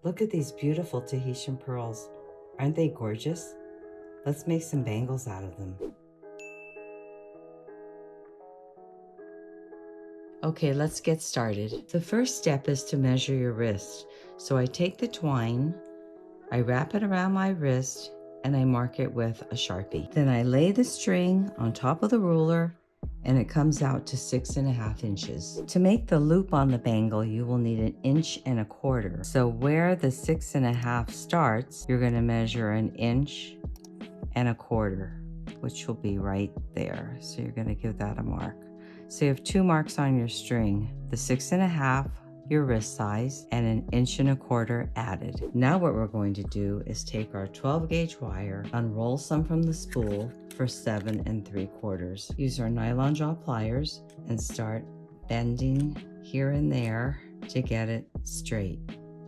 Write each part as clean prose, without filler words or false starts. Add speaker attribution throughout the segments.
Speaker 1: Look at these beautiful Tahitian pearls. Aren't they gorgeous? Let's make some bangles out of them. Okay, let's get started. The first step is to measure your wrist. So I take the twine, I wrap it around my wrist, and I mark it with a Sharpie. Then I lay the string on top of the ruler, and it comes out to 6.5 inches. To make the loop on the bangle, you will need 1.25 inches. So where the 6.5 starts, you're going to measure 1.25 inches, which will be right there. So you're going to give that a mark. So you have 2 marks on your string, the 6.5, your wrist size, and 1.25 inches added. Now what we're going to do is take our 12 gauge wire, unroll some from the spool for 7 3/4. Use our nylon jaw pliers and start bending here and there to get it straight.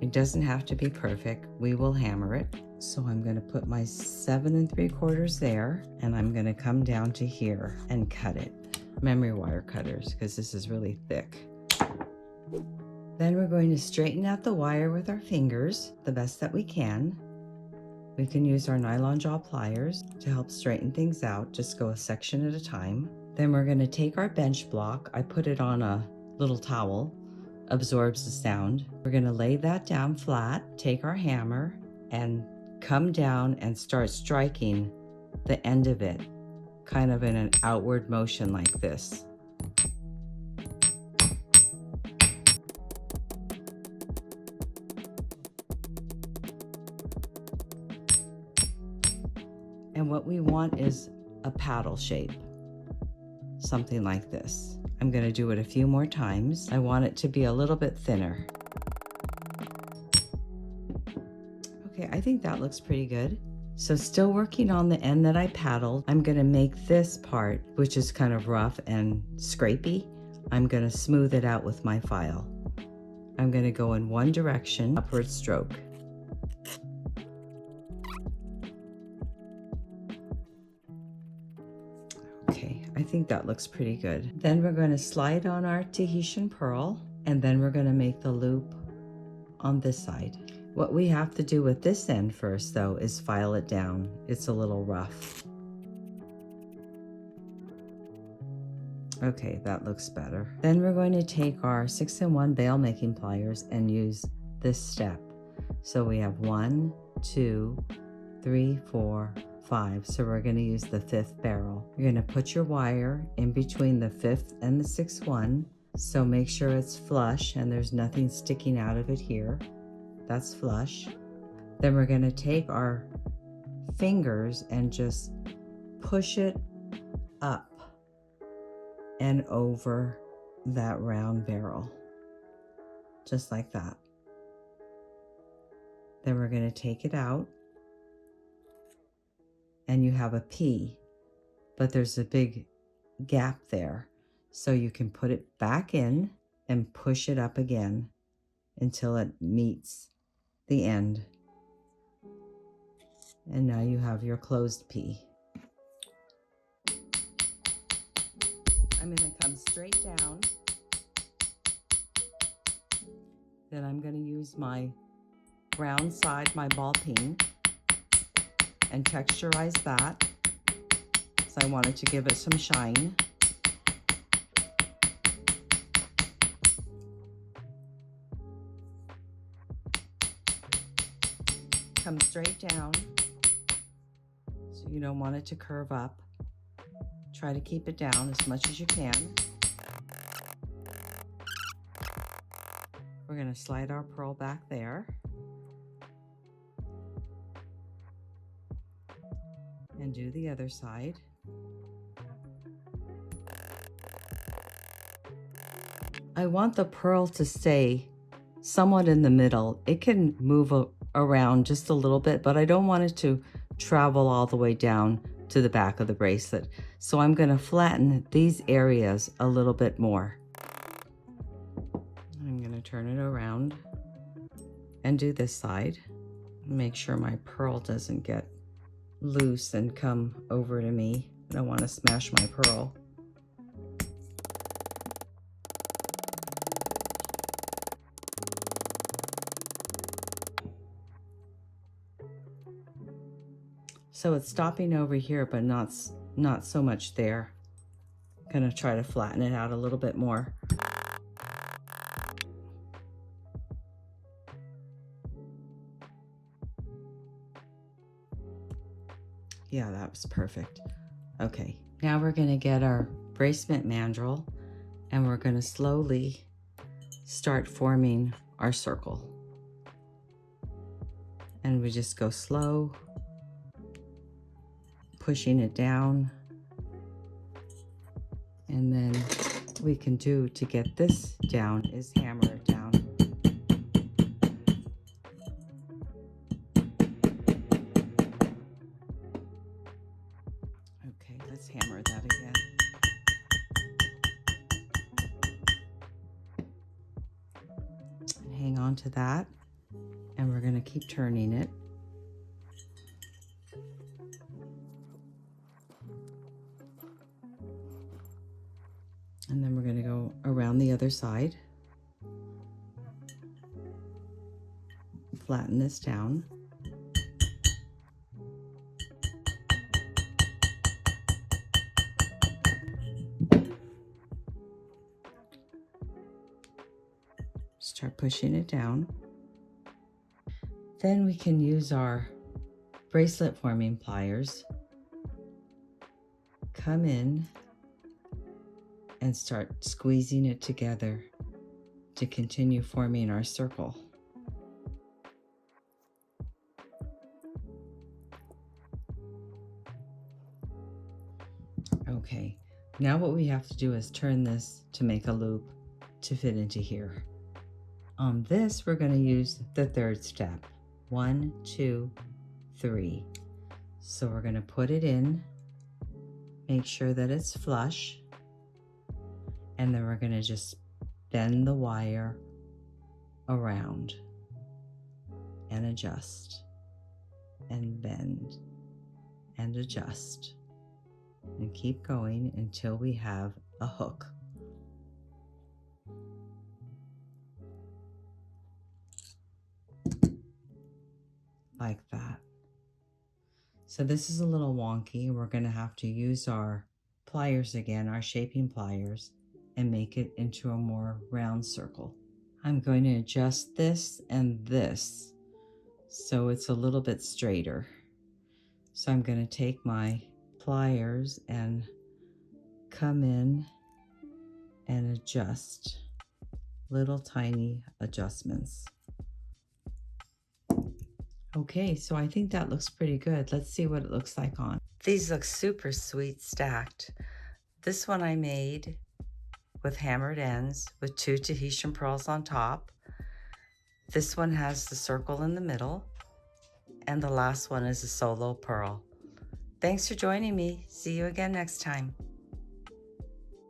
Speaker 1: It doesn't have to be perfect. We will hammer it. So I'm going to put my 7 3/4 there, and I'm going to come down to here and cut it. Memory wire cutters, because this is really thick. Then we're going to straighten out the wire with our fingers the best that we can. We can use our nylon jaw pliers to help straighten things out. Just go a section at a time. Then we're going to take our bench block. I put it on a little towel, absorbs the sound. We're going to lay that down flat, take our hammer, and come down and start striking the end of it, kind of in an outward motion like this. And what we want is a paddle shape, something like this. I'm going to do it a few more times. I want it to be a little bit thinner. Okay, I think that looks pretty good. So still working on the end that I paddled, I'm going to make this part, which is kind of rough and scrapey, I'm going to smooth it out with my file. I'm going to go in one direction, upward stroke. Okay, I think that looks pretty good. Then we're going to slide on our Tahitian pearl, and then we're going to make the loop on this side. What we have to do with this end first, though, is file it down. It's a little rough. Okay, that looks better. Then we're going to take our 6-in-1 bail making pliers and use this step. So we have 1, 2, 3, 4, 5. So we're going to use the 5th barrel. You're going to put your wire in between the 5th and the 6th one. So make sure it's flush and there's nothing sticking out of it here. That's flush. Then we're going to take our fingers and just push it up and over that round barrel, just like that. Then we're going to take it out, and you have a P, but there's a big gap there, so you can put it back in and push it up again until it meets the end. And now you have your closed P. I'm going to come straight down. Then I'm going to use my round side, my ball peen, and texturize that. So I wanted to give it some shine. Come straight down, so you don't want it to curve up. Try to keep it down as much as you can. We're going to slide our pearl back there. And do the other side. I want the pearl to stay somewhat in the middle. It can move around just a little bit, but I don't want it to travel all the way down to the back of the bracelet. So I'm going to flatten these areas a little bit more. I'm going to turn it around and do this side. Make sure my pearl doesn't get loose and come over to me. I don't want to smash my pearl. So it's stopping over here, but not so much there. I'm gonna try to flatten it out a little bit more. Yeah, that was perfect. Okay, now we're gonna get our Bracelet Mandrel and we're gonna slowly start forming our circle. And we just go slow, pushing it down. And then what we can do to get this down is hammer it down. Okay, let's hammer that again. And hang on to that, and we're going to keep turning it. And then we're going to go around the other side. Flatten this down. Start pushing it down. Then we can use our bracelet forming pliers. Come in and start squeezing it together to continue forming our circle. Okay, now what we have to do is turn this to make a loop to fit into here. On this, we're going to use the third step. 1, 2, 3. So we're going to put it in, make sure that it's flush, and then we're going to just bend the wire around and adjust and bend and adjust and keep going until we have a hook. Like that. So this is a little wonky. We're going to have to use our pliers again, our shaping pliers, and make it into a more round circle. I'm going to adjust this and this so it's a little bit straighter. So I'm going to take my pliers and come in and adjust, little tiny adjustments. Okay, so I think that looks pretty good. Let's see what it looks like on. These look super sweet stacked. This one I made with hammered ends with 2 Tahitian pearls on top. This one has the circle in the middle, and the last one is a solo pearl. Thanks for joining me. See you again next time.